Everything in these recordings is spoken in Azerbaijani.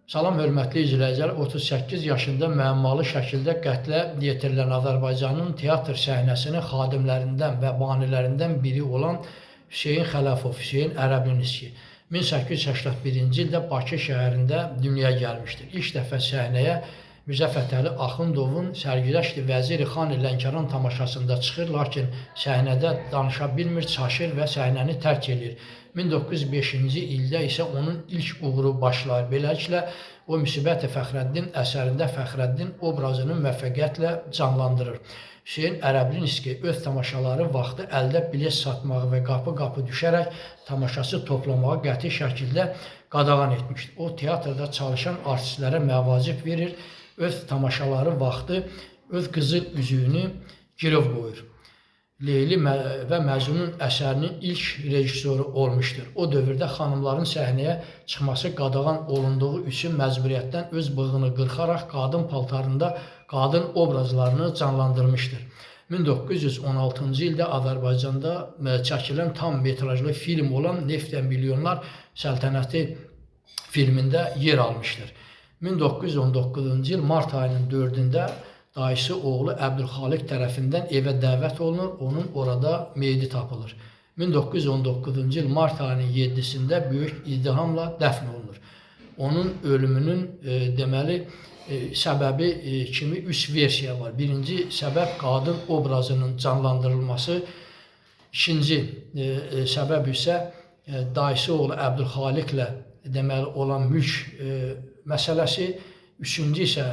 Salam hörmətli izləyicilər, 38 yaşında müəmmalı şəkildə qətlə yetirilən Azərbaycanın teatr səhnəsinin xadimlərindən və banilərindən biri olan Hüseyn Xələfov, Hüseyn Ərəblinski 1881-ci ildə Bakı şəhərində dünyaya gəlmişdir. İlk dəfə səhnəyə Mirzə Fətəli Axundovun Sərgüzəşti Vəziri Xan Lənkəran tamaşasında çıxır, lakin səhnədə danışa bilmir, çaşır və səhnəni tərk edir. 1905-ci ildə isə onun ilk uğuru başlayır. Beləliklə, o Müsibət-i Fəxrəddin əsərində Fəxrəddin obrazını müvəffəqiyyətlə canlandırır. Hüseyn Ərəblinski öz tamaşaları vaxtı əldə bilet satmağı və qapı-qapı düşərək tamaşası toplamağı qəti şəkildə qadağan etmişdir. O, teatrda çalışan artistlərə məvacib verir, öz tamaşaları vaxtı öz qızıl üzüyünü girov qoyur. Leyli və Məcnun əsərinin ilk rejissoru olmuşdur. O dövrdə xanımların səhnəyə çıxması qadağan olunduğu üçün məcburiyyətdən öz bığını qırxaraq qadın paltarında qadın obrazlarını canlandırmışdır. 1916-cı ildə Azərbaycanda çəkilən tam metrajlı film olan Neft və Milyonlar Səltənəti filmində yer almışdır. 1919-cu il mart ayının 4-də dayısı oğlu Əbdülxaliq tərəfindən evə dəvət olunur, onun orada meyidi tapılır. 1919-cu il mart ayının 7-sində böyük izdihamla dəfn olunur. Onun ölümünün səbəbi kimi 3 versiya var. Birinci səbəb qadın obrazının canlandırılması, ikinci səbəb isə dayısı oğlu Əbdülxaliqlə olan mülk məsələsi, üçüncü isə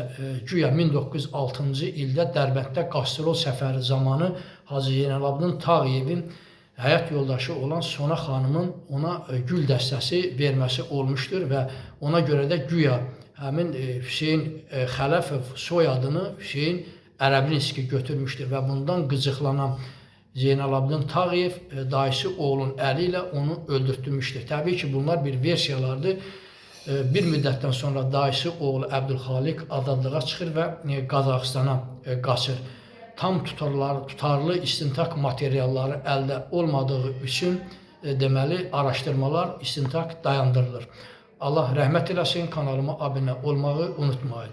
güya 1906-cı ildə Dərbənddə qastrol səfəri zamanı Hacı Zeynalabdin Tağıyevin həyat yoldaşı olan Sona xanımın ona gül dəstəsi verməsi olmuşdur və ona görə də güya həmin Hüseyn Xələfov soyadını Hüseyn Ərəblinski götürmüşdür və bundan qıcıqlanan Zeynalabdin Tağıyev dayısı oğlun əli ilə onu öldürtmüşdür. Təbii ki, bunlar bir versiyalardır. Bir müddətdən sonra dayısı oğlu Əbdülxaliq azadlığa çıxır və Qazaxıstana qaçır. Tam tutarlı istintaq materialları əldə olmadığı üçün araşdırmalar, istintaq dayandırılır. Allah rəhmət eləsin, kanalıma abunə olmağı unutmayın.